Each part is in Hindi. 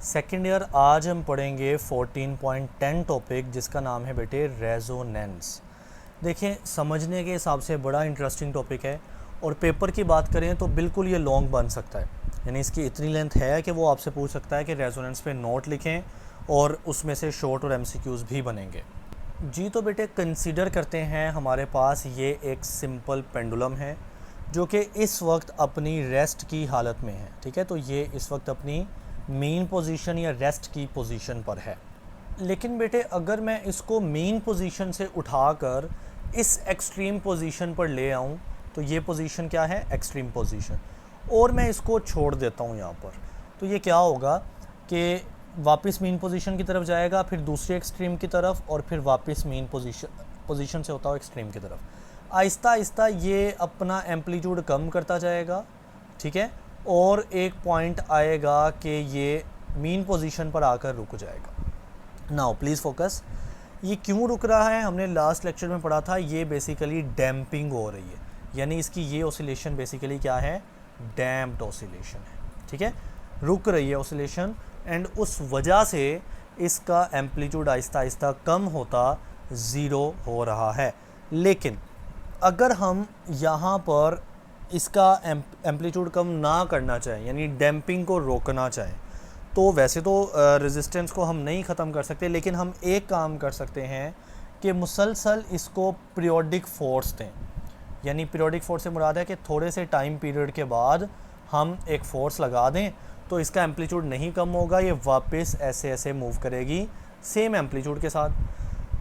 सेकेंड ईयर आज हम पढ़ेंगे 14.10 टॉपिक जिसका नाम है बेटे रेजोनेंस। देखिए समझने के हिसाब से बड़ा इंटरेस्टिंग टॉपिक है और पेपर की बात करें तो बिल्कुल ये लॉन्ग बन सकता है, यानी इसकी इतनी लेंथ है कि वो आपसे पूछ सकता है कि रेजोनेंस पे नोट लिखें और उसमें से शॉर्ट और एमसीक्यूज़ भी बनेंगे। जी तो बेटे कंसीडर करते हैं हमारे पास ये एक सिंपल पेंडुलम है जो कि इस वक्त अपनी रेस्ट की हालत में है। ठीक है, तो ये इस वक्त अपनी मेन पोजीशन या रेस्ट की पोजीशन पर है। लेकिन बेटे अगर मैं इसको मेन पोजीशन से उठाकर इस एक्सट्रीम पोजीशन पर ले आऊँ तो ये पोजीशन क्या है, एक्सट्रीम पोजीशन, और मैं इसको छोड़ देता हूँ यहाँ पर, तो ये क्या होगा कि वापस मेन पोजीशन की तरफ जाएगा, फिर दूसरे एक्सट्रीम की तरफ, और फिर वापस मेन पोजीशन से होता हुआ एक्सट्रीम की तरफ। आहिस्ता आहिस्ता ये अपना एम्पलीट्यूड कम करता जाएगा। ठीक है, और एक पॉइंट आएगा कि ये मेन पोजीशन पर आकर रुक जाएगा। नाउ प्लीज़ फोकस, ये क्यों रुक रहा है हमने लास्ट लेक्चर में पढ़ा था। ये बेसिकली डैम्पिंग हो रही है, यानी इसकी ये ऑसिलेशन बेसिकली क्या है, डैम्प्ड ऑसिलेशन है। ठीक है, रुक रही है ऑसिलेशन, एंड उस वजह से इसका एम्पलीट्यूड आहिस्ता आहिस्ता कम होता ज़ीरो हो रहा है। लेकिन अगर हम यहाँ पर इसका एम्पलीट्यूड कम ना करना चाहें, यानी डैम्पिंग को रोकना चाहें, तो वैसे तो रेजिस्टेंस को हम नहीं ख़त्म कर सकते, लेकिन हम एक काम कर सकते हैं कि मुसलसल इसको पीरियोडिक फोर्स दें। यानी पीरियोडिक फोर्स से मुराद है कि थोड़े से टाइम पीरियड के बाद हम एक फ़ोर्स लगा दें तो इसका एम्पलीट्यूड नहीं कम होगा, ये वापस ऐसे ऐसे मूव करेगी सेम एम्पलीट्यूड के साथ।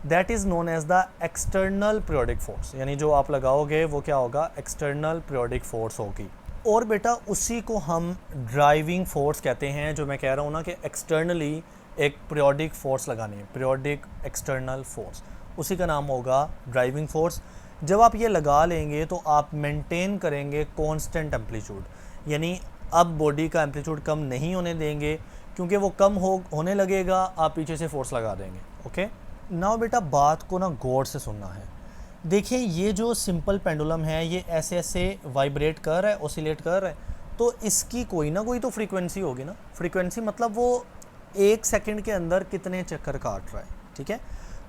That is known as the external periodic force, यानी जो आप लगाओगे वो क्या होगा, एक्सटर्नल पीरियोडिक फोर्स होगी। और बेटा उसी को हम ड्राइविंग फोर्स कहते हैं, जो मैं कह रहा हूँ ना कि एक्सटर्नली एक पीरियोडिक फोर्स लगानी है, पीरियोडिक एक्सटर्नल फोर्स, उसी का नाम होगा ड्राइविंग फोर्स। जब आप ये लगा लेंगे तो आप मेंटेन करेंगे कांस्टेंट एम्पलीट्यूड, यानी अब बॉडी का एम्पलीट्यूड कम नहीं होने देंगे, क्योंकि वो कम होने लगेगा आप पीछे से फोर्स लगा देंगे। ओके, नाउ बेटा बात को ना गौर से सुनना है। देखिए ये जो सिंपल पेंडुलम है ये ऐसे ऐसे वाइब्रेट कर रहा है, ऑसिलेट कर रहा है, तो इसकी कोई ना कोई तो फ्रीक्वेंसी होगी ना। फ्रीक्वेंसी मतलब वो एक सेकंड के अंदर कितने चक्कर काट रहा है। ठीक है,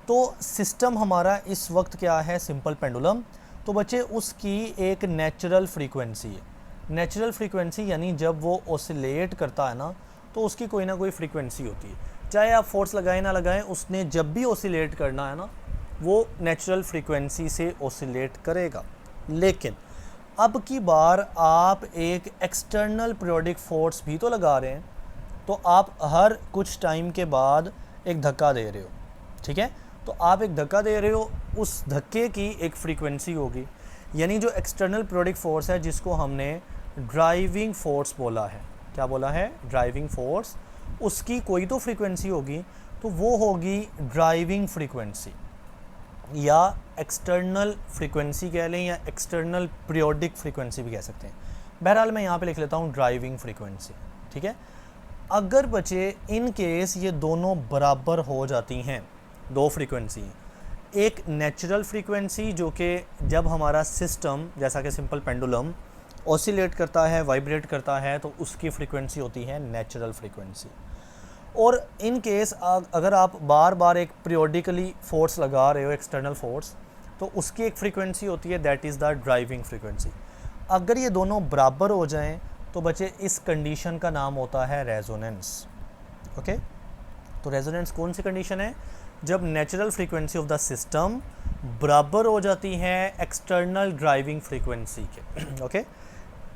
तो सिस्टम हमारा इस वक्त क्या है, सिंपल पेंडुलम, तो बच्चे उसकी एक नेचुरल फ्रीक्वेंसी है। नेचुरल फ्रीक्वेंसी यानी जब वो ऑसिलेट करता है ना तो उसकी कोई ना कोई फ्रीक्वेंसी होती है, चाहे आप फोर्स लगाएं ना लगाएं, उसने जब भी ऑसिलेट करना है ना वो नेचुरल फ्रीक्वेंसी से ऑसिलेट करेगा। लेकिन अब की बार आप एक एक्सटर्नल पीरियोडिक फोर्स भी तो लगा रहे हैं, तो आप हर कुछ टाइम के बाद एक धक्का दे रहे हो। ठीक है, तो आप एक धक्का दे रहे हो, उस धक्के की एक फ्रीक्वेंसी होगी, यानी जो एक्सटर्नल पीरियोडिक फोर्स है जिसको हमने ड्राइविंग फोर्स बोला है। क्या बोला है, ड्राइविंग फोर्स, उसकी कोई तो फ्रीक्वेंसी होगी, तो वो होगी ड्राइविंग फ्रीक्वेंसी, या एक्सटर्नल फ्रीक्वेंसी कह लें, या एक्सटर्नल पीरियोडिक फ्रीक्वेंसी भी कह सकते हैं। बहरहाल मैं यहाँ पे लिख लेता हूँ ड्राइविंग फ्रीक्वेंसी। ठीक है, अगर बचे इन केस ये दोनों बराबर हो जाती हैं, दो फ्रीक्वेंसी, एक नेचुरल फ्रीक्वेंसी जो कि जब हमारा सिस्टम जैसा कि सिंपल पेंडुलम ऑसिलेट करता है, वाइब्रेट करता है, तो उसकी फ्रीक्वेंसी होती है नेचुरल फ्रीक्वेंसी। और इन केस अगर आप बार बार एक पीरियोडिकली फोर्स लगा रहे हो, एक्सटर्नल फोर्स, तो उसकी एक फ्रीक्वेंसी होती है, that is the driving frequency. अगर ये दोनों बराबर हो जाएं तो बच्चे इस कंडीशन का नाम होता है रेजोनेंस। ओके, तो रेजोनेंस कौन सी कंडीशन है, जब natural frequency of the system बराबर हो जाती है एक्सटर्नल ड्राइविंग फ्रीक्वेंसी के। ओके,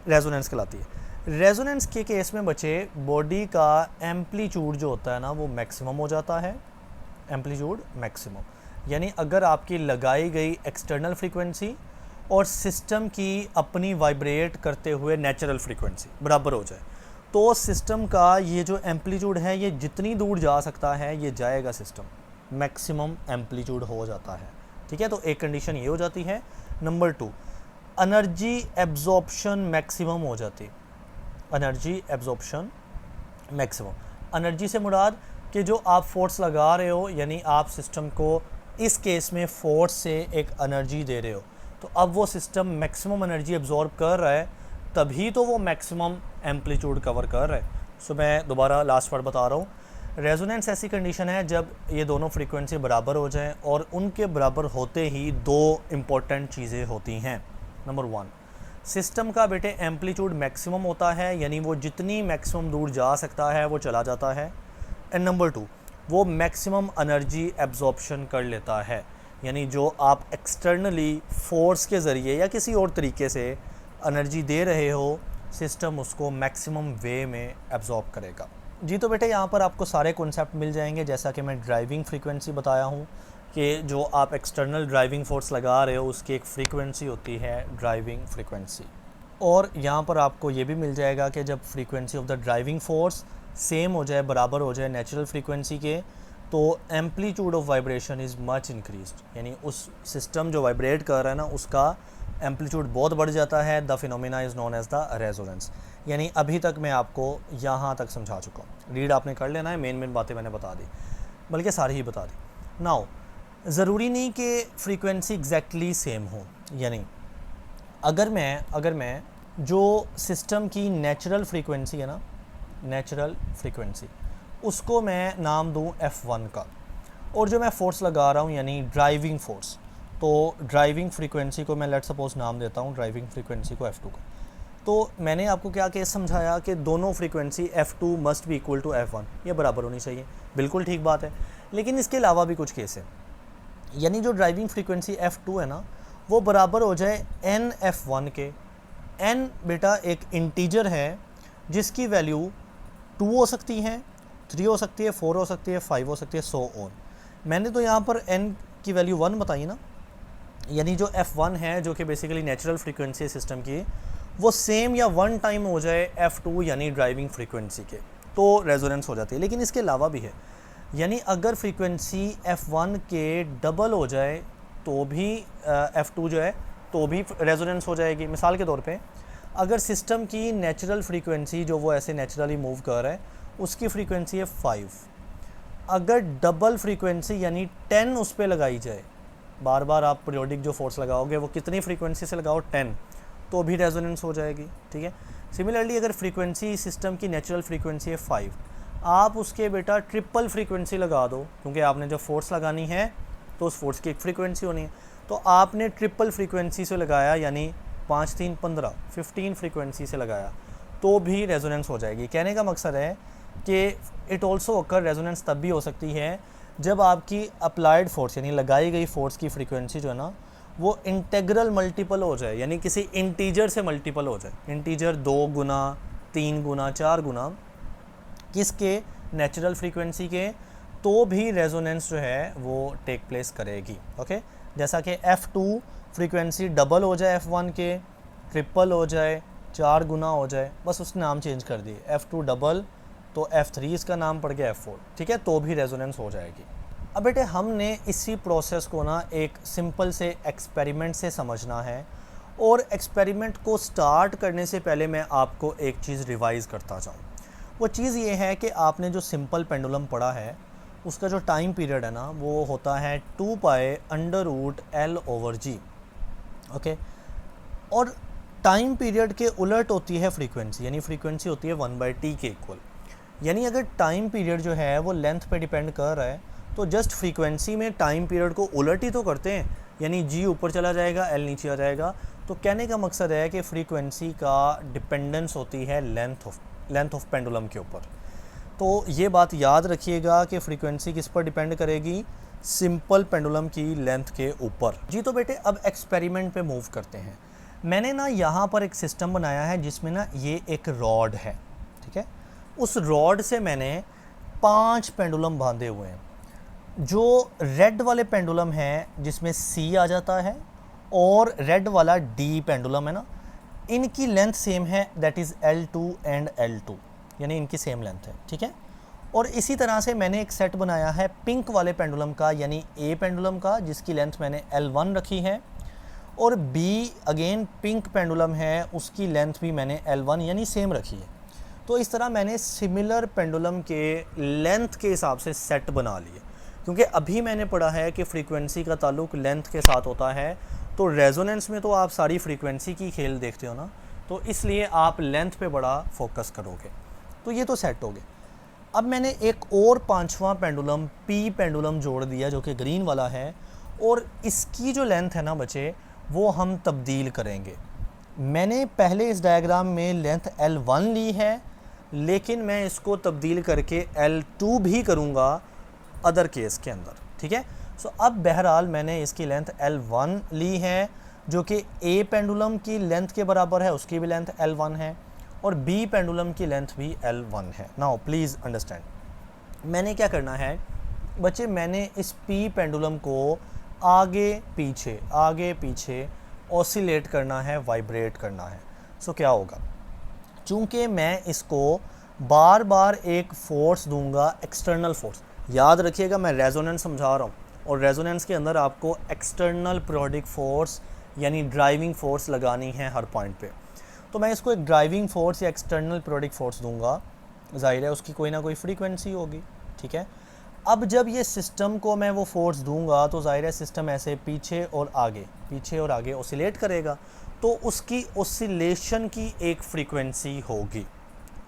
रेजोनेंस कहलाती है। रेजोनेंस के केस में बच्चे बॉडी का एम्पलीट्यूड जो होता है ना वो मैक्सिमम हो जाता है, एम्पलीट्यूड मैक्सिमम, यानी अगर आपकी लगाई गई एक्सटर्नल फ्रीक्वेंसी और सिस्टम की अपनी वाइब्रेट करते हुए नेचुरल फ्रीक्वेंसी बराबर हो जाए, तो सिस्टम का ये जो एम्पलीट्यूड है ये जितनी दूर जा सकता है ये जाएगा, सिस्टम मैक्सिमम एम्पलीट्यूड हो जाता है। ठीक है, तो एक कंडीशन ये हो जाती है। नंबर 2, एनर्जी एब्जॉर्प्शन मैक्सिमम हो जाती, एनर्जी एब्जॉर्प्शन मैक्सिमम। एनर्जी से मुराद कि जो आप फोर्स लगा रहे हो, यानी आप सिस्टम को इस केस में फोर्स से एक एनर्जी दे रहे हो, तो अब वो सिस्टम मैक्सिमम एनर्जी एब्जॉर्ब कर रहा है, तभी तो वो मैक्सिमम एम्पलीट्यूड कवर कर रहा है। सो मैं दोबारा लास्ट वर्ड बता रहा हूँ। रेजोनेंस ऐसी कंडीशन है जब ये दोनों फ्रीक्वेंसी बराबर हो जाएं और उनके बराबर होते ही दो इम्पोर्टेंट चीज़ें होती हैं। नंबर 1, सिस्टम का बेटे एम्पलीट्यूड मैक्सिमम होता है, यानी वो जितनी मैक्सिमम दूर जा सकता है वो चला जाता है। एंड नंबर 2, वो मैक्सिमम एनर्जी एब्जॉर्प्शन कर लेता है, यानी जो आप एक्सटर्नली फोर्स के ज़रिए या किसी और तरीके से एनर्जी दे रहे हो, सिस्टम उसको मैक्सिमम वे में एब्जॉर्ब करेगा। जी तो बेटे यहाँ पर आपको सारे कॉन्सेप्ट मिल जाएंगे, जैसा कि मैं ड्राइविंग फ्रीक्वेंसी बताया हूँ कि जो आप एक्सटर्नल ड्राइविंग फोर्स लगा रहे हो उसकी एक फ्रीक्वेंसी होती है ड्राइविंग फ्रीक्वेंसी। और यहाँ पर आपको ये भी मिल जाएगा कि जब frequency of the driving force same हो जाए, बराबर हो जाए नेचुरल फ्रीक्वेंसी के, तो amplitude of vibration is much increased, यानी उस सिस्टम जो वाइब्रेट कर रहा है ना उसका एम्पलीट्यूड बहुत बढ़ जाता है। The phenomena is known as the resonance. यानी अभी तक मैं आपको यहाँ तक समझा चुका हूँ, रीड आपने कर लेना है, मेन बातें मैंने बता दी, बल्कि सारी ही बता दी। नाउ ज़रूरी नहीं कि फ्रीक्वेंसी एग्जैक्टली सेम हो, यानी अगर मैं जो सिस्टम की नेचुरल फ्रीक्वेंसी है ना, नेचुरल फ्रीक्वेंसी, उसको मैं नाम दूं F1 का, और जो मैं फोर्स लगा रहा हूँ यानी ड्राइविंग फोर्स, तो ड्राइविंग फ्रीक्वेंसी को मैं लेट सपोज नाम देता हूँ ड्राइविंग फ्रीक्वेंसी को F2 का। तो मैंने आपको क्या केस समझाया कि दोनों frequency F2 must be equal to F1, ये बराबर होनी चाहिए, बिल्कुल ठीक बात है। लेकिन इसके अलावा भी कुछ केस है, यानी जो ड्राइविंग फ्रीक्वेंसी F2 है ना वो बराबर हो जाए n F1 के। n बेटा एक इंटीजर है जिसकी वैल्यू 2 हो सकती है, 3 हो सकती है, 4 हो सकती है, 5 हो सकती है, सो ऑन। मैंने तो यहाँ पर n की वैल्यू 1 बताई ना, यानी जो F1 है जो कि बेसिकली नेचुरल फ्रीक्वेंसी है सिस्टम की, वो सेम या 1 टाइम हो जाए F2 यानी ड्राइविंग फ्रीक्वेंसी के, तो रेजोनेंस हो जाती है। लेकिन इसके अलावा भी है, यानी अगर फ्रीक्वेंसी F1 के डबल हो जाए तो भी F2 जो है तो भी रेजोनेंस हो जाएगी। मिसाल के तौर पे अगर सिस्टम की नेचुरल फ्रीक्वेंसी जो वो ऐसे नेचुरली मूव कर रहा है उसकी फ्रीक्वेंसी है 5, अगर डबल फ्रीक्वेंसी यानी 10 उस पर लगाई जाए, बार बार आप पीरियोडिक जो फोर्स लगाओगे वो कितनी फ्रीक्वेंसी से लगाओ 10, तो भी रेजोनेंस हो जाएगी। ठीक है, सिमिलरली अगर फ्रीक्वेंसी सिस्टम की नेचुरल फ्रीक्वेंसी है 5, आप उसके बेटा ट्रिपल फ्रीक्वेंसी लगा दो, क्योंकि आपने जब फोर्स लगानी है तो उस फोर्स की एक फ्रीक्वेंसी होनी है, तो आपने ट्रिपल फ्रीक्वेंसी से लगाया, यानी 5 3 15 15 फ्रीक्वेंसी से लगाया, तो भी रेजोनेंस हो जाएगी। कहने का मकसद है कि इट ऑल्सो अकर, रेजोनेंस तब भी हो सकती है जब आपकी अप्लाइड फोर्स यानी लगाई गई फोर्स की फ्रीक्वेंसी जो है ना वो इंटेग्रल मल्टीपल हो जाए, यानी किसी इंटीजर से मल्टीपल हो जाए, इंटीजर 2 गुना 3 गुना 4 गुना किसके, नेचुरल फ्रीक्वेंसी के, तो भी रेजोनेंस जो है वो टेक प्लेस करेगी। ओके, जैसा कि F2 फ्रीक्वेंसी डबल हो जाए F1 के, ट्रिपल हो जाए, 4 गुना हो जाए, बस उसने नाम चेंज कर दिए, F2 डबल तो F3 इसका नाम पड़ गया F4, ठीक है, तो भी रेजोनेंस हो जाएगी। अब बेटे हमने इसी प्रोसेस को ना एक सिंपल से एक्सपेरिमेंट से समझना है, और एक्सपेरिमेंट को स्टार्ट करने से पहले मैं आपको एक चीज़ रिवाइज़ करता जाऊँ। वो चीज़ ये है कि आपने जो सिंपल पेंडुलम पढ़ा है उसका जो टाइम पीरियड है ना वो होता है 2 pi under root L/G। Okay, और टाइम पीरियड के उलट होती है फ्रीक्वेंसी, यानी फ्रीक्वेंसी होती है 1/t के इक्वल। यानी अगर टाइम पीरियड जो है वो लेंथ पे डिपेंड कर रहा है तो जस्ट फ्रीक्वेंसी में टाइम पीरियड को उलट ही तो करते हैं, यानी g ऊपर चला जाएगा, L नीचे आ जाएगा। तो कहने का मकसद है कि फ्रीक्वेंसी का डिपेंडेंस होती है लेंथ ऑफ पेंडुलम के ऊपर। तो ये बात याद रखिएगा कि फ्रीक्वेंसी किस पर डिपेंड करेगी, सिंपल पेंडुलम की लेंथ के ऊपर। जी तो बेटे अब एक्सपेरिमेंट पे मूव करते हैं। मैंने ना यहाँ पर एक सिस्टम बनाया है जिसमें ना ये एक रॉड है, ठीक है, उस रॉड से मैंने 5 पेंडुलम बांधे हुए हैं। जो रेड वाले पेंडुलम है जिसमें C आ जाता है और रेड वाला D पेंडुलम है ना, इनकी लेंथ सेम है, that is L2 and L2, यानी इनकी सेम लेंथ है। ठीक है, और इसी तरह से मैंने एक सेट बनाया है पिंक वाले पेंडुलम का, यानी A पेंडुलम का, जिसकी लेंथ मैंने L1 रखी है, और B अगेन पिंक पेंडुलम है, उसकी लेंथ भी मैंने L1 यानी सेम रखी है। तो इस तरह मैंने सिमिलर पेंडुलम के लेंथ के हिसाब से सेट बना लिए, क्योंकि अभी मैंने पढ़ा है कि फ्रीक्वेंसी का ताल्लुक लेंथ के साथ होता है, तो रेजोनेंस में तो आप सारी फ्रीक्वेंसी की खेल देखते हो ना, तो इसलिए आप लेंथ पे बड़ा फोकस करोगे। तो ये तो सेट हो गए। अब मैंने एक और पांचवा पेंडुलम पी पेंडुलम जोड़ दिया जो कि ग्रीन वाला है, और इसकी जो लेंथ है ना बच्चे वो हम तब्दील करेंगे। मैंने पहले इस डायग्राम में लेंथ L1 ली है, लेकिन मैं इसको तब्दील करके L2 भी करूँगा अदर केस के अंदर, ठीक है। सो अब बहरहाल मैंने इसकी लेंथ L1 ली है जो कि ए पेंडुलम की लेंथ के बराबर है, उसकी भी लेंथ L1 है, और बी पेंडुलम की लेंथ भी L1 है। नाउ प्लीज़ अंडरस्टैंड, मैंने क्या करना है बच्चे, मैंने इस पी पेंडुलम को आगे पीछे ऑसिलेट करना है, वाइब्रेट करना है। सो क्या होगा, चूँकि मैं इसको बार बार एक फोर्स दूंगा, एक्सटर्नल फोर्स, याद रखिएगा मैं रेजोनेंस समझा रहा हूँ, और रेजोनेंस के अंदर आपको एक्सटर्नल पीरियोडिक फोर्स यानी ड्राइविंग फोर्स लगानी है हर पॉइंट पे। तो मैं इसको एक ड्राइविंग फोर्स या एक्सटर्नल पीरियोडिक फोर्स दूंगा, जाहिर है उसकी कोई ना कोई फ्रीक्वेंसी होगी, ठीक है। अब जब ये सिस्टम को मैं वो फोर्स दूंगा तो जाहिर है सिस्टम ऐसे पीछे और आगे ऑसिलेट करेगा, तो उसकी ऑसिलेशन की एक फ्रीक्वेंसी होगी।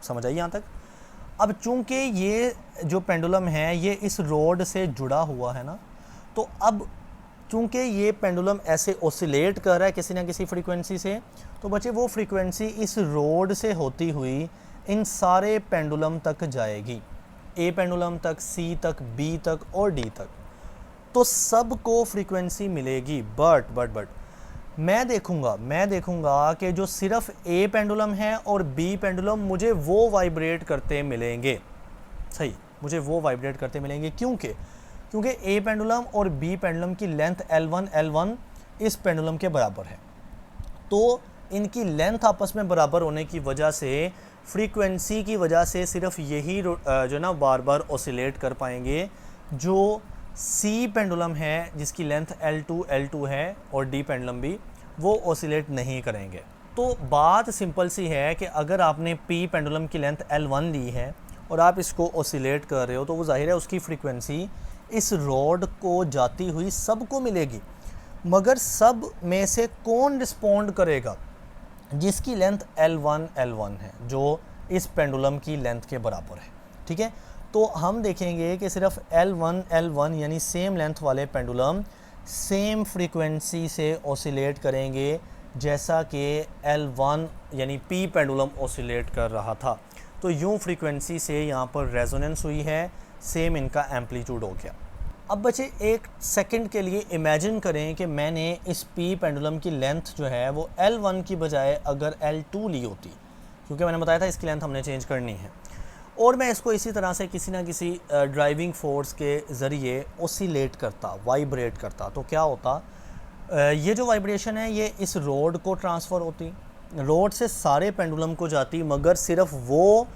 समझ आई यहाँ तक। अब चूंकि ये जो पेंडुलम है ये इस रोड से जुड़ा हुआ है ना, तो अब चूंकि ये पेंडुलम ऐसे ऑसिलेट कर रहा है किसी ना किसी फ्रीक्वेंसी से, तो बच्चे वो फ्रीक्वेंसी इस रोड से होती हुई इन सारे पेंडुलम तक जाएगी, ए पेंडुलम तक, सी तक, बी तक और डी तक, तो सबको फ्रीक्वेंसी मिलेगी। बट मैं देखूंगा कि जो सिर्फ ए पेंडुलम है और बी पेंडुलम मुझे वो वाइब्रेट करते मिलेंगे, सही, मुझे वो वाइब्रेट करते मिलेंगे। क्योंकि ए पेंडुलम और बी पेंडुलम की लेंथ L1 इस पेंडुलम के बराबर है, तो इनकी लेंथ आपस में बराबर होने की वजह से, फ्रीक्वेंसी की वजह से सिर्फ यही जो ना बार बार ऑसिलेट कर पाएंगे। जो सी पेंडुलम है जिसकी लेंथ L2 है और डी पेंडुलम भी, वो ऑसिलेट नहीं करेंगे। तो बात सिंपल सी है कि अगर आपने पी पेंडुलम की लेंथ L1 ली है और आप इसको ऑसिलेट कर रहे हो, तो वो जाहिर है उसकी फ्रीक्वेंसी इस रॉड को जाती हुई सबको मिलेगी, मगर सब में से कौन रिस्पोंड करेगा, जिसकी लेंथ L1 है, जो इस पेंडुलम की लेंथ के बराबर है, ठीक है। तो हम देखेंगे कि सिर्फ L1 यानी सेम लेंथ वाले पेंडुलम सेम फ्रीक्वेंसी से ऑसिलेट करेंगे जैसा कि L1 यानी पी पेंडुलम ऑसिलेट कर रहा था। तो यूं फ्रीक्वेंसी से यहाँ पर रेजोनेंस हुई है, सेम इनका एम्पलीट्यूड हो गया। अब बच्चे एक सेकंड के लिए इमेजिन करें कि मैंने इस पी पेंडुलम की लेंथ जो है वो L1 की बजाय अगर L2 ली होती, क्योंकि मैंने बताया था इसकी लेंथ हमने चेंज करनी है, और मैं इसको इसी तरह से किसी ना किसी ड्राइविंग फोर्स के ज़रिए ऑसिलेट करता, वाइब्रेट करता, तो क्या होता, ये जो वाइब्रेशन है ये इस रोड को ट्रांसफ़र होती, रोड से सारे पेंडुलम को जाती, मगर सिर्फ वो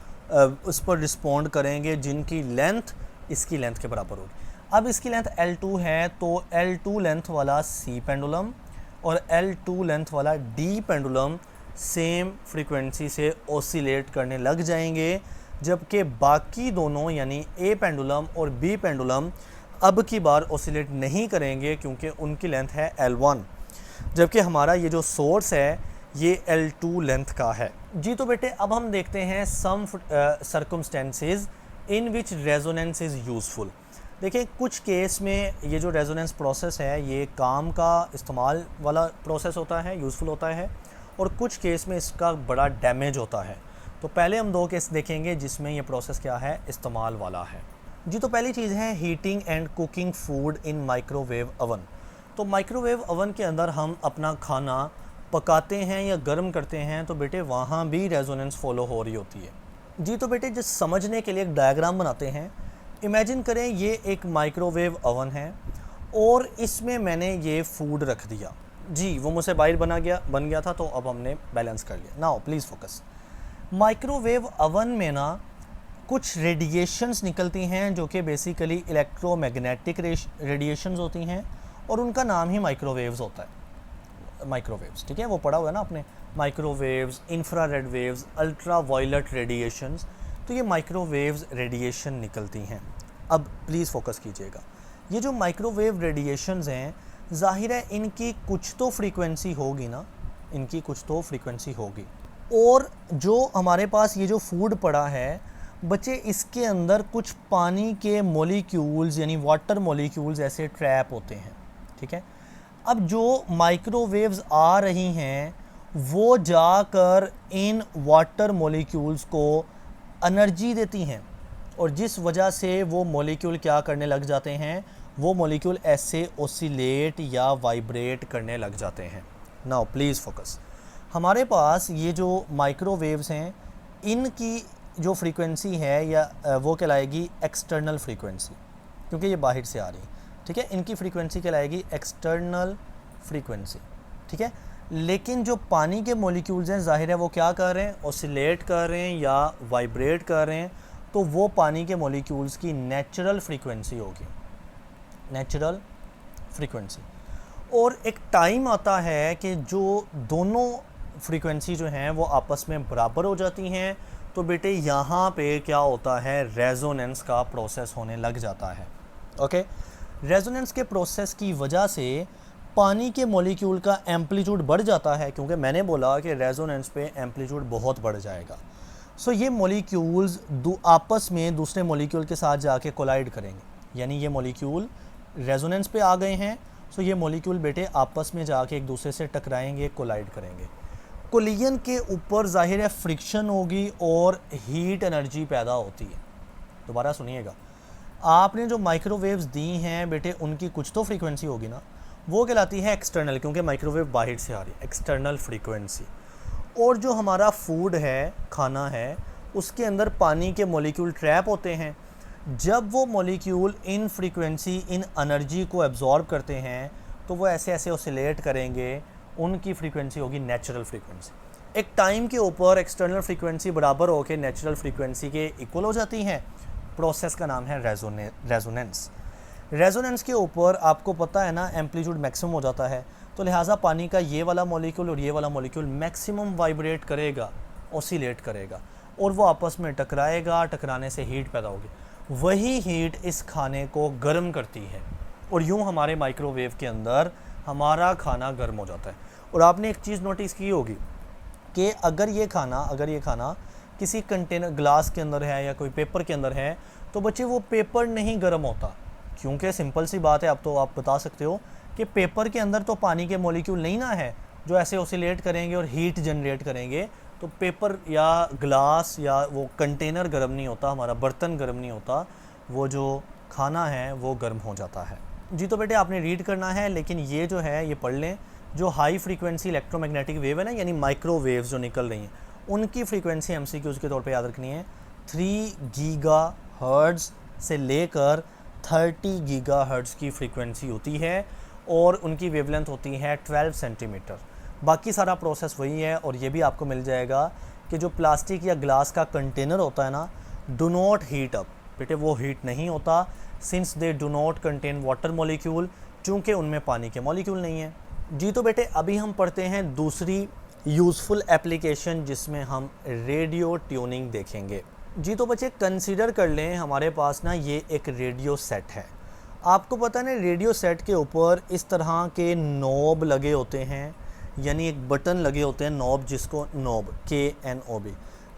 उस पर रिस्पॉन्ड करेंगे जिनकी लेंथ इसकी लेंथ के बराबर होगी। अब इसकी लेंथ L2 है, तो L2 लेंथ वाला सी पेंडुलम और L2 लेंथ वाला डी पेंडुलम सेम फ्रीक्वेंसी से ऑसिलेट करने लग जाएंगे, जबकि बाकी दोनों यानी ए पेंडुलम और बी पेंडुलम अब की बार ऑसिलेट नहीं करेंगे क्योंकि उनकी लेंथ है L1, जबकि हमारा ये जो सोर्स है ये L2 लेंथ का है। जी तो बेटे अब हम देखते हैं some circumstances in which resonance is useful. देखिए कुछ केस में ये जो रेजोनेंस प्रोसेस है ये काम का इस्तेमाल वाला प्रोसेस होता है, यूज़फुल होता है, और कुछ केस में इसका बड़ा डैमेज होता है। तो पहले हम दो केस देखेंगे जिसमें ये प्रोसेस क्या है, इस्तेमाल वाला है। जी तो पहली चीज़ है heating and cooking food in microwave oven. तो माइक्रोवेव अवन के अंदर हम अपना खाना पकाते हैं या गर्म करते हैं, तो बेटे वहाँ भी रेजोनेंस फॉलो हो रही होती है। जी तो बेटे जिस समझने के लिए एक डायग्राम बनाते हैं, इमेजिन करें ये एक माइक्रोवेव अवन है और इसमें मैंने ये फूड रख दिया। जी वो मुझसे बाहर बन गया था, तो अब हमने बैलेंस कर लिया। Now please focus. Microwave oven में ना कुछ रेडिएशंस निकलती हैं जो कि बेसिकली इलेक्ट्रोमैग्नेटिक रेडिएशंस होती हैं, और उनका नाम ही माइक्रोवेव्स होता है। माइक्रोवेव्स, ठीक है, वो पढ़ा हुआ है ना आपने, microwaves, infrared waves, ultraviolet radiations. तो ये माइक्रोवेव्स रेडिएशन निकलती हैं। अब प्लीज़ फोकस कीजिएगा, ये जो माइक्रोवेव रेडिएशंस हैं, जाहिर है इनकी कुछ तो फ्रीक्वेंसी होगी ना, इनकी कुछ तो फ्रीक्वेंसी होगी। और जो हमारे पास ये जो फूड पड़ा है, बच्चे इसके अंदर कुछ पानी के मॉलिक्यूल्स यानी वाटर मॉलिक्यूल्स ऐसे ट्रैप होते हैं, ठीक है। अब जो माइक्रोवेव्स आ रही हैं वो जाकर इन वाटर मॉलिक्यूल्स को एनर्जी देती हैं, और जिस वजह से वो मॉलिक्यूल क्या करने लग जाते हैं, वो मॉलिक्यूल ऐसे ओसिलेट या वाइब्रेट करने लग जाते हैं। Now please focus. हमारे पास ये जो माइक्रोवेव्स हैं इनकी जो फ्रीक्वेंसी है या वो कहलाएगी एक्सटर्नल फ्रीक्वेंसी, क्योंकि ये बाहर से आ रही है, ठीक है। इनकी फ्रीक्वेंसी कहलाएगी एक्सटर्नल फ्रीक्वेंसी, ठीक है। लेकिन जो पानी के मॉलिक्यूल्स हैं ज़ाहिर है वो क्या कर रहे हैं, ओसिलेट कर रहे हैं या वाइब्रेट कर रहे हैं, तो वो पानी के मॉलिक्यूल्स की नेचुरल फ्रीक्वेंसी होगी, नेचुरल फ्रीक्वेंसी। और एक टाइम आता है कि जो दोनों फ्रीक्वेंसी जो हैं वो आपस में बराबर हो जाती हैं, तो बेटे यहाँ पे क्या होता है, रेजोनेंस का प्रोसेस होने लग जाता है। ओके, रेजोनेंस के प्रोसेस की वजह से पानी के मॉलिक्यूल का एम्पलीट्यूड बढ़ जाता है, क्योंकि मैंने बोला कि रेजोनेंस पे एम्पलीट्यूड बहुत बढ़ जाएगा। सो ये मॉलिक्यूल्स आपस में दूसरे मॉलिक्यूल के साथ जाके कोलाइड करेंगे, यानी ये मॉलिक्यूल रेजोनेंस पे आ गए हैं, सो ये मॉलिक्यूल बेटे आपस में जाके एक दूसरे से टकराएंगे, कोलाइड करेंगे। कोलिजन के ऊपर ज़ाहिर है फ्रिक्शन होगी और हीट एनर्जी पैदा होती है। दोबारा सुनिएगा, आपने जो माइक्रोवेव्स दी हैं बेटे उनकी कुछ तो फ्रीक्वेंसी होगी ना, वो कहलाती है एक्सटर्नल, क्योंकि माइक्रोवेव बाहर से आ रही है, एक्सटर्नल फ्रीक्वेंसी। और जो हमारा फूड है, खाना है, उसके अंदर पानी के मॉलिक्यूल ट्रैप होते हैं। जब वो molecule in frequency, in energy को एब्जॉर्ब करते हैं, तो वो ऐसे ऐसे ओसिलेट करेंगे, उनकी फ्रीक्वेंसी होगी नेचुरल फ्रीक्वेंसी। एक टाइम के ऊपर एक्सटर्नल फ्रीक्वेंसी बराबर होकर नेचुरल फ्रीक्वेंसी के इक्वल हो जाती हैं। प्रोसेस का नाम है रेजोनेंस। रेजोनेंस के ऊपर आपको पता है ना एम्पलीट्यूड मैक्सिमम हो जाता है, तो लिहाजा पानी का ये वाला मॉलिक्यूल और ये वाला मॉलिक्यूल मैक्सिमम वाइब्रेट करेगा, ओसिलेट करेगा, और वो आपस में टकराएगा, टकराने से हीट पैदा होगी। वही हीट इस खाने को गर्म करती है, और यूँ हमारे माइक्रोवेव के अंदर हमारा खाना गर्म हो जाता है। और आपने एक चीज़ नोटिस की होगी कि अगर ये खाना किसी कंटेनर, ग्लास के अंदर है या कोई पेपर के अंदर है, तो बच्चे वो पेपर नहीं गर्म होता, क्योंकि सिंपल सी बात है, अब तो आप बता सकते हो कि पेपर के अंदर तो पानी के मॉलिक्यूल नहीं ना है जो ऐसे ओसिलेट करेंगे और हीट जनरेट करेंगे, तो पेपर या ग्लास या वो कंटेनर गर्म नहीं होता, हमारा बर्तन गर्म नहीं होता, वो जो खाना है वो गर्म हो जाता है। जी तो बेटे आपने रीड करना है, लेकिन ये जो है ये पढ़ लें, जो हाई फ्रीक्वेंसी इलेक्ट्रोमैग्नेटिक वेव है ना, यानी माइक्रोवेव्स जो निकल रही हैं, उनकी फ्रीक्वेंसी एमसीक्यूज़ के तौर पे याद रखनी है 3 गीगाहर्ट्ज़ से लेकर 30 गीगाहर्ट्ज़ की फ्रीक्वेंसी होती है, और उनकी वेवलेंथ होती है 12 सेंटीमीटर। बाकी सारा प्रोसेस वही है, और ये भी आपको मिल जाएगा कि जो प्लास्टिक या ग्लास का कंटेनर होता है ना, डू नॉट हीट अप, बेटे वो हीट नहीं होता, since they do not contain water molecule, चूँकि उनमें पानी के मॉलिक्यूल नहीं है। जी तो बेटे अभी हम पढ़ते हैं दूसरी यूज़फुल एप्लीकेशन, जिसमें हम रेडियो ट्यूनिंग देखेंगे। जी तो बच्चे कंसीडर कर लें हमारे पास ना ये एक रेडियो सेट है। आपको पता है ना रेडियो सेट के ऊपर इस तरह के नॉब लगे होते हैं, यानी एक बटन लगे होते हैं, नॉब, जिसको नॉब KNOB,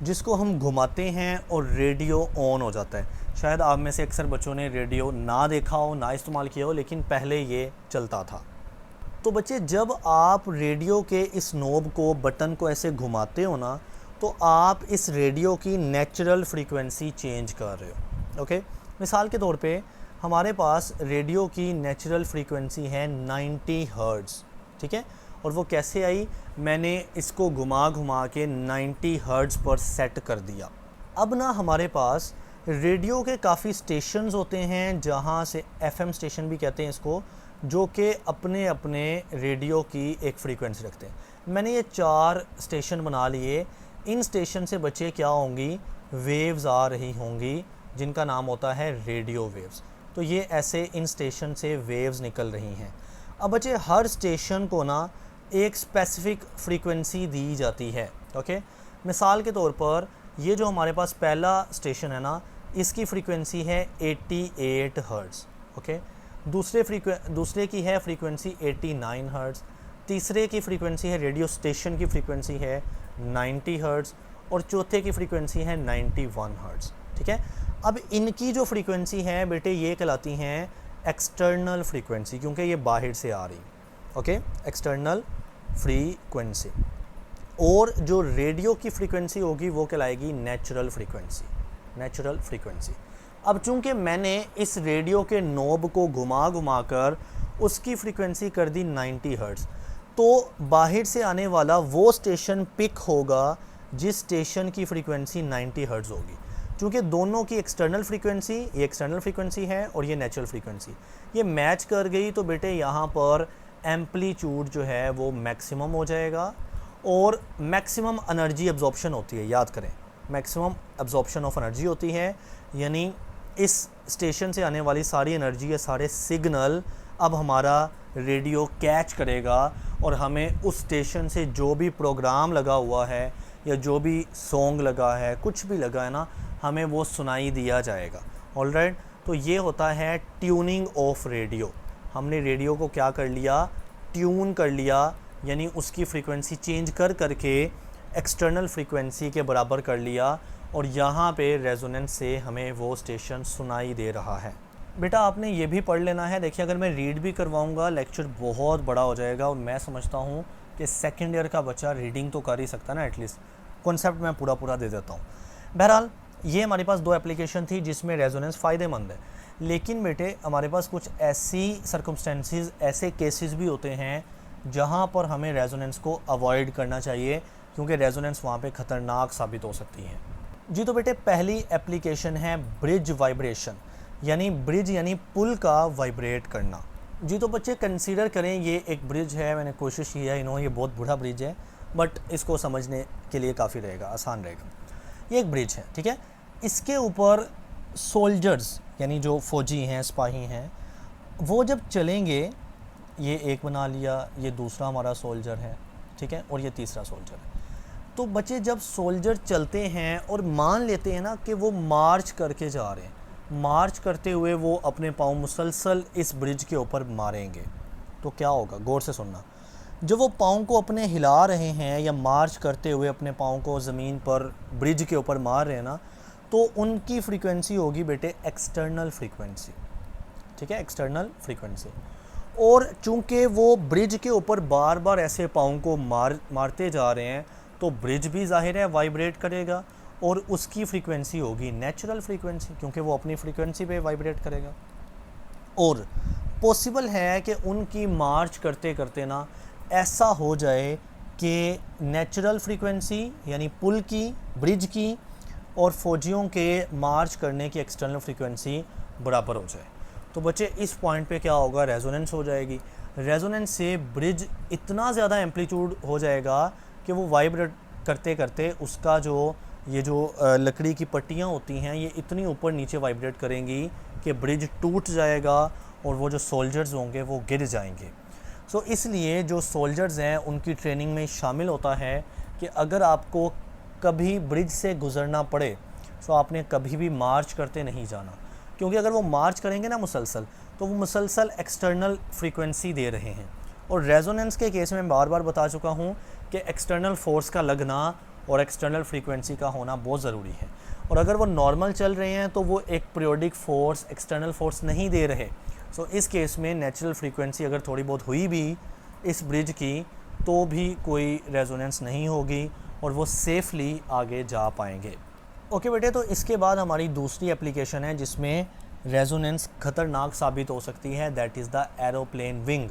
जिसको हम घुमाते हैं और रेडियो ऑन हो जाता है। शायद आप में से अक्सर बच्चों ने रेडियो ना देखा हो, ना इस्तेमाल किया हो, लेकिन पहले ये चलता था। तो बच्चे जब आप रेडियो के इस नॉब को, बटन को ऐसे घुमाते हो ना, तो आप इस रेडियो की नेचुरल फ्रीक्वेंसी चेंज कर रहे हो। ओके, मिसाल के तौर पे हमारे पास रेडियो की नेचुरल फ्रीक्वेंसी है 90 हर्ट्ज़, ठीक है। और वो कैसे आई, मैंने इसको घुमा घुमा के 90 हर्ट्ज़ पर सेट कर दिया। अब ना हमारे पास रेडियो के काफ़ी स्टेशंस होते हैं, जहाँ से FM स्टेशन भी कहते हैं इसको, जो कि अपने अपने रेडियो की एक फ्रीक्वेंसी रखते हैं। मैंने ये 4 स्टेशन बना लिए। इन स्टेशन से बच्चे क्या होंगी, वेव्स आ रही होंगी, जिनका नाम होता है रेडियो वेव्स। तो ये ऐसे इन स्टेशन से वेव्स निकल रही हैं। अब बच्चे हर स्टेशन को ना एक स्पेसिफिक फ्रीक्वेंसी दी जाती है। ओके, मिसाल के तौर पर ये जो हमारे पास पहला स्टेशन है ना, इसकी फ्रीक्वेंसी है 88 हर्ट्ज़। ओके, दूसरे की है फ्रीक्वेंसी 89 हर्ट्ज़, तीसरे की फ्रीक्वेंसी है, रेडियो स्टेशन की फ्रीक्वेंसी है 90 हर्ट्ज़, और चौथे की फ्रीक्वेंसी है 91 हर्ट्ज़। ठीक है। अब इनकी जो फ्रीक्वेंसी है बेटे ये कहलाती हैं एक्सटर्नल फ्रीक्वेंसी, क्योंकि ये बाहर से आ रही, ओके, एक्सटर्नल फ्रीक्वेंसी। और जो रेडियो की फ्रीक्वेंसी होगी वो कहलाएगी नेचुरल फ्रीक्वेंसी, नेचुरल फ्रीक्वेंसी। अब चूंकि मैंने इस रेडियो के नॉब को घुमा घुमा कर उसकी फ्रीक्वेंसी कर दी 90 हर्ट्ज़, तो बाहर से आने वाला वो स्टेशन पिक होगा जिस स्टेशन की फ्रीक्वेंसी 90 हर्ट्ज़ होगी। चूँकि दोनों की एक्सटर्नल फ्रीक्वेंसी, ये एक्सटर्नल फ्रीक्वेंसी है और ये नेचुरल फ्रीक्वेंसी, ये मैच कर गई, तो बेटे यहाँ पर एम्पलीट्यूड जो है वो मैक्सिमम हो जाएगा और मैक्सिमम एनर्जी एब्जॉर्प्शन होती है, याद करें, मैक्सिमम एब्जॉर्प्शन ऑफ एनर्जी होती है, यानी इस स्टेशन से आने वाली सारी एनर्जी या सारे सिग्नल अब हमारा रेडियो कैच करेगा और हमें उस स्टेशन से जो भी प्रोग्राम लगा हुआ है या जो भी सॉन्ग लगा है, कुछ भी लगा है ना, हमें वो सुनाई दिया जाएगा। ऑलराइट, तो ये होता है ट्यूनिंग ऑफ रेडियो। हमने रेडियो को क्या कर लिया, ट्यून कर लिया, यानी उसकी फ्रीक्वेंसी चेंज कर करके एक्सटर्नल फ्रीक्वेंसी के बराबर कर लिया और यहाँ पे रेजोनेंस से हमें वो स्टेशन सुनाई दे रहा है। बेटा आपने ये भी पढ़ लेना है। देखिए अगर मैं रीड भी करवाऊँगा लेक्चर बहुत बड़ा हो जाएगा और मैं समझता हूँ कि सेकेंड ईयर का बच्चा रीडिंग तो कर ही सकता है ना, एटलीस्ट कॉन्सेप्ट मैं पूरा दे देता हूँ। बहरहाल ये हमारे पास दो एप्लीकेशन थी जिसमें रेजोनेंस फ़ायदेमंद है, लेकिन बेटे हमारे पास कुछ ऐसी सर्कमस्टेंसेस, ऐसे केसेस भी होते हैं जहाँ पर हमें रेजोनेंस को अवॉइड करना चाहिए, क्योंकि रेजोनेंस वहाँ पे ख़तरनाक साबित हो सकती है। जी तो बेटे पहली एप्लीकेशन है ब्रिज वाइब्रेशन, यानी ब्रिज यानी पुल का वाइब्रेट करना। जी तो बच्चे कंसीडर करें ये एक ब्रिज है, मैंने कोशिश की है, ये बहुत बूढ़ा ब्रिज है, बट इसको समझने के लिए काफ़ी रहेगा, आसान रहेगा। ये एक ब्रिज है, ठीक है। इसके ऊपर सोल्जर्स यानी जो फ़ौजी हैं, सिपाही हैं, वो जब चलेंगे, ये एक बना लिया, ये दूसरा हमारा सोल्जर है, ठीक है, और ये तीसरा सोल्जर है। तो बच्चे जब सोल्जर चलते हैं और मान लेते हैं ना कि वो मार्च करके जा रहे हैं, मार्च करते हुए वो अपने पाँव मुसलसल इस ब्रिज के ऊपर मारेंगे, तो क्या होगा, गौर से सुनना। जब वो पाँव को अपने हिला रहे हैं या मार्च करते हुए अपने पाँव को ज़मीन पर ब्रिज के ऊपर मार रहे हैं ना, तो उनकी फ्रीक्वेंसी होगी बेटे एक्सटर्नल फ्रीक्वेंसी, ठीक है, एक्सटर्नल फ्रीक्वेंसी। और चूंकि वो ब्रिज के ऊपर बार बार ऐसे पाँव को मारते जा रहे हैं, तो ब्रिज भी ज़ाहिर है वाइब्रेट करेगा और उसकी फ्रीक्वेंसी होगी नेचुरल फ्रीक्वेंसी, क्योंकि वो अपनी फ्रीक्वेंसी पे वाइब्रेट करेगा। और पॉसिबल है कि उनकी मार्च करते करते ना ऐसा हो जाए कि नेचुरल फ्रीक्वेंसी यानी पुल की, ब्रिज की और फ़ौजियों के मार्च करने की एक्सटर्नल फ्रीक्वेंसी बराबर हो जाए। तो बच्चे इस पॉइंट पे क्या होगा, रेजोनेंस हो जाएगी। रेजोनेंस से ब्रिज इतना ज़्यादा एम्पलीट्यूड हो जाएगा कि वो वाइब्रेट करते करते उसका जो ये जो लकड़ी की पट्टियाँ होती हैं ये इतनी ऊपर नीचे वाइब्रेट करेंगी कि ब्रिज टूट जाएगा और वो जो सोल्जर्स होंगे वो गिर जाएंगे। सो इसलिए जो सोल्जर्स हैं उनकी ट्रेनिंग में शामिल होता है कि अगर आपको कभी ब्रिज से गुज़रना पड़े तो आपने कभी भी मार्च करते नहीं जाना, क्योंकि अगर वो मार्च करेंगे ना मुसलसल, तो वो मुसलसल एक्सटर्नल फ्रीक्वेंसी दे रहे हैं। और रेजोनेंस के केस में बार बार बता चुका हूँ कि एक्सटर्नल फोर्स का लगना और एक्सटर्नल फ्रीक्वेंसी का होना बहुत ज़रूरी है। और अगर वो नॉर्मल चल रहे हैं तो वो एक पीरियोडिक फोर्स, एक्सटर्नल फोर्स नहीं दे रहे। सो इस केस में नेचुरल फ्रीक्वेंसी अगर थोड़ी बहुत हुई भी इस ब्रिज की, तो भी कोई रेजोनेंस नहीं होगी और वो सेफली आगे जा पाएंगे। ओके बेटे, तो इसके बाद हमारी दूसरी एप्लीकेशन है जिसमें रेजोनेंस ख़तरनाक साबित हो सकती है, that is the aeroplane wing,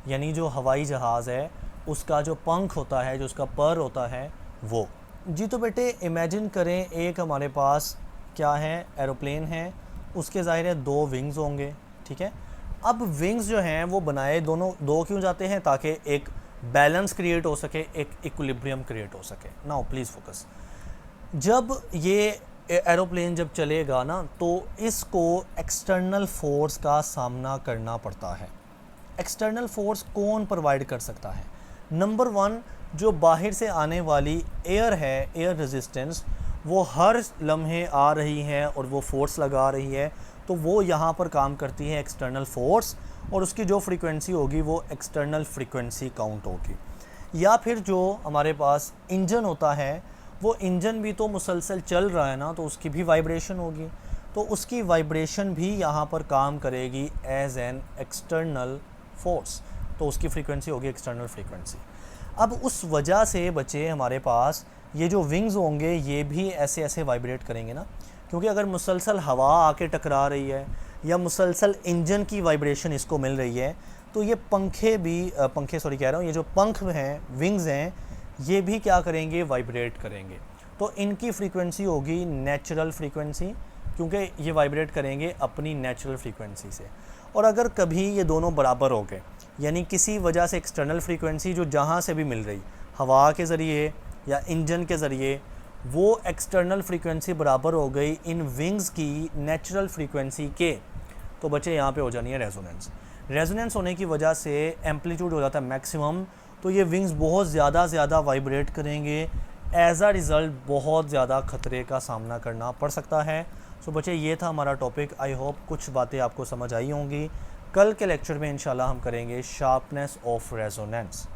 यानी जो हवाई जहाज़ है उसका जो पंख होता है, जो उसका पर होता है वो। जी तो बेटे इमेजिन करें एक हमारे पास क्या है, एरोप्लेन है, उसके ज़ाहिर है दो विंग्स होंगे, ठीक है। अब विंग्स जो हैं वो बनाए दोनों दो क्यों जाते हैं, ताकि एक बैलेंस क्रिएट हो सके, एक इक्विलिब्रियम क्रिएट हो सके। Now please focus. जब ये एरोप्लेन जब चलेगा ना, तो इसको एक्सटर्नल फोर्स का सामना करना पड़ता है। एक्सटर्नल फोर्स कौन प्रोवाइड कर सकता है? नंबर वन, जो बाहर से आने वाली एयर है, एयर रेजिस्टेंस, वो हर लम्हे आ रही है और वो फोर्स लगा रही है, तो वो यहाँ पर काम करती है एक्सटर्नल फोर्स, और उसकी जो फ्रीक्वेंसी होगी वो एक्सटर्नल फ्रीक्वेंसी काउंट होगी। या फिर जो हमारे पास इंजन होता है वो इंजन भी तो मुसलसल चल रहा है ना, तो उसकी भी वाइब्रेशन होगी, तो उसकी वाइब्रेशन भी यहाँ पर काम करेगी एज एन एक्सटर्नल फोर्स, तो उसकी फ्रीक्वेंसी होगी एक्सटर्नल फ्रीक्वेंसी। अब उस वजह से बच्चे हमारे पास ये जो विंग्स होंगे ये भी ऐसे ऐसे वाइब्रेट करेंगे ना, क्योंकि अगर मुसलसल हवा आके टकरा रही है या मुसलसल इंजन की वाइब्रेशन इसको मिल रही है, तो ये पंखे भी ये जो पंख हैं, विंग्स हैं, ये भी क्या करेंगे, वाइब्रेट करेंगे। तो इनकी फ्रीक्वेंसी होगी नेचुरल फ्रीक्वेंसी, क्योंकि ये वाइब्रेट करेंगे अपनी नेचुरल फ्रीक्वेंसी से। और अगर कभी ये दोनों बराबर हो गए, यानी किसी वजह से एक्सटर्नल फ्रीक्वेंसी जो जहाँ से भी मिल रही, हवा के ज़रिए या इंजन के ज़रिए, वो एक्सटर्नल फ्रीक्वेंसी बराबर हो गई इन विंग्स की नेचुरल फ्रीक्वेंसी के, तो बच्चे यहाँ पे हो जानी है रेजोनेंस। रेजोनेंस होने की वजह से एम्पलीट्यूड हो जाता है मैक्सिमम, तो ये विंग्स बहुत ज़्यादा वाइब्रेट करेंगे। एज अ रिज़ल्ट बहुत ज़्यादा खतरे का सामना करना पड़ सकता है। सो बच्चे ये था हमारा टॉपिक। आई होप कुछ बातें आपको समझ आई होंगी। कल के लेक्चर में इंशाल्लाह हम करेंगे शार्पनेस ऑफ रेजोनेंस।